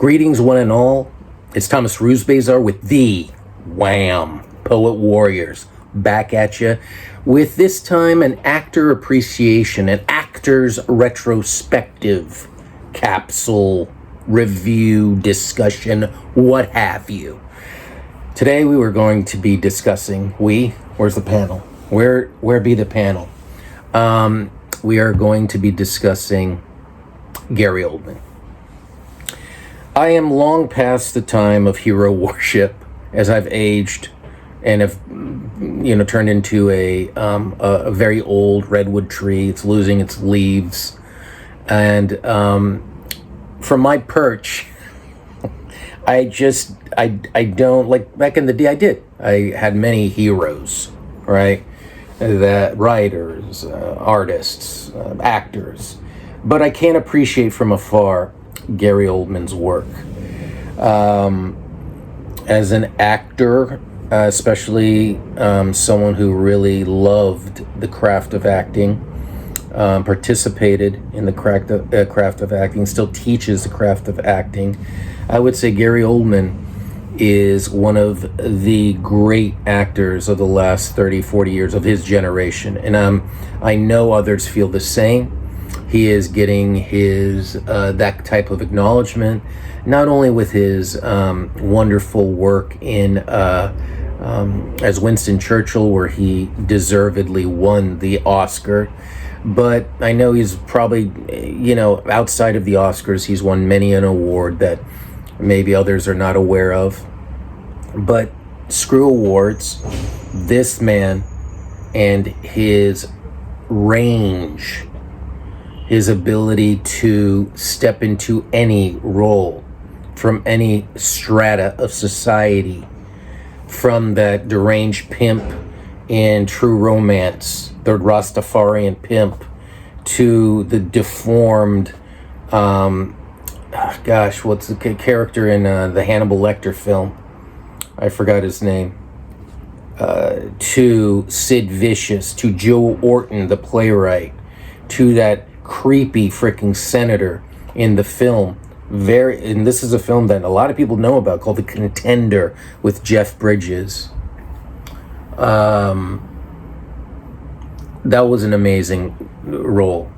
Greetings, one and all. It's Thomas Rusbazar with the Wham! Poet Warriors back at you with this time an actor appreciation, an actor's retrospective capsule review discussion, what have you. Today we were going to be discussing, where's the panel? Where be the panel? We are going to be discussing Gary Oldman. I am long past the time of hero worship as I've aged and have, turned into a very old redwood tree. It's losing its leaves. And from my perch, I don't, like back in the day I had many heroes, right? That writers, artists, actors. But I can't appreciate from afar Gary Oldman's work. As an actor, especially someone who really loved the craft of acting, participated in the craft of acting, still teaches the craft of acting, I would say Gary Oldman is one of the great actors of the last 30, 40 years of his generation. And I know others feel the same. He is getting his that type of acknowledgement, not only with his wonderful work in as Winston Churchill, where he deservedly won the Oscar, but I know he's probably, outside of the Oscars, he's won many an award that maybe others are not aware of. But screw awards, this man and his range, his ability to step into any role from any strata of society, from that deranged pimp in True Romance, the Rastafarian pimp, to the deformed, what's the character in the Hannibal Lecter film? I forgot his name. To Sid Vicious, to Joe Orton, the playwright, to that creepy freaking senator in the film. And this is a film that a lot of people know about, called The Contender, with Jeff Bridges. That was an amazing role.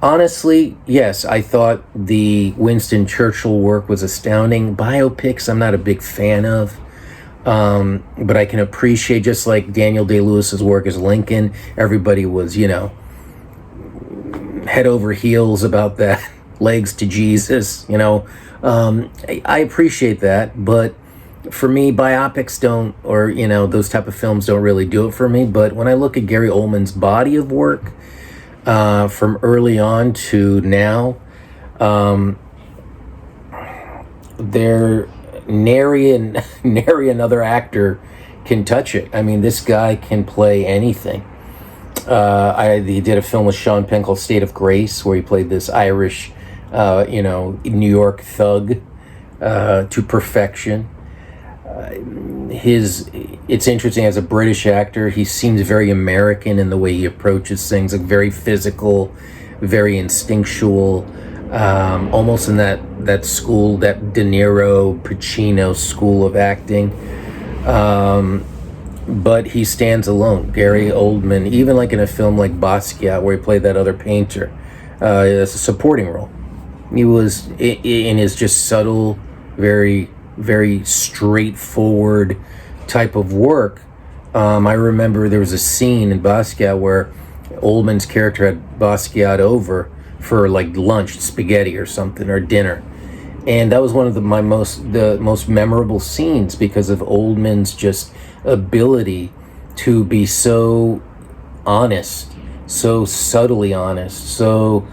Honestly, yes, I thought the Winston Churchill work was astounding. Biopics, I'm not a big fan of. But I can appreciate, just like Daniel Day-Lewis's work as Lincoln, everybody was, head over heels about that, legs to Jesus, I appreciate that, but for me, biopics don't, or, those type of films don't really do it for me. But when I look at Gary Oldman's body of work, from early on to now, there nary another actor can touch it. I mean, this guy can play anything. He did a film with Sean Penn called State of Grace, where he played this Irish, New York thug to perfection. It's interesting, as a British actor, he seems very American in the way he approaches things, like very physical, very instinctual, almost in that school, that De Niro, Pacino school of acting. But he stands alone. Gary Oldman, even like in a film like Basquiat, where he played that other painter, as a supporting role, he was in his just subtle, very, very straightforward type of work. I remember there was a scene in Basquiat where Oldman's character had Basquiat over for like lunch, spaghetti or something, or dinner. And that was one of the most memorable scenes, because of Oldman's just ability to be so honest, so subtly honest, so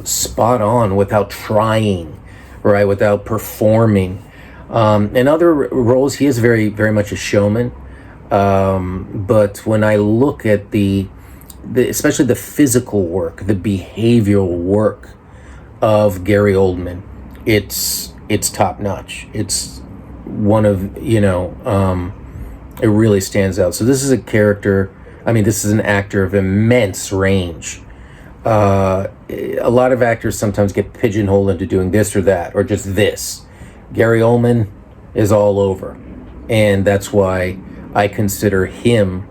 spot on without trying, right, without performing. In other roles, he is very, very much a showman. But when I look at the especially the physical work, the behavioral work of Gary Oldman, it's top notch. It's one of, it really stands out. So this is a character, this is an actor of immense range. A lot of actors sometimes get pigeonholed into doing this or that, or just this. Gary Oldman is all over. And that's why I consider him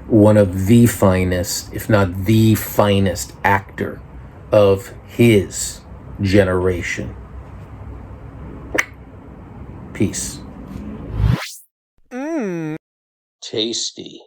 one of the finest, if not the finest actor of his generation. Peace. Tasty.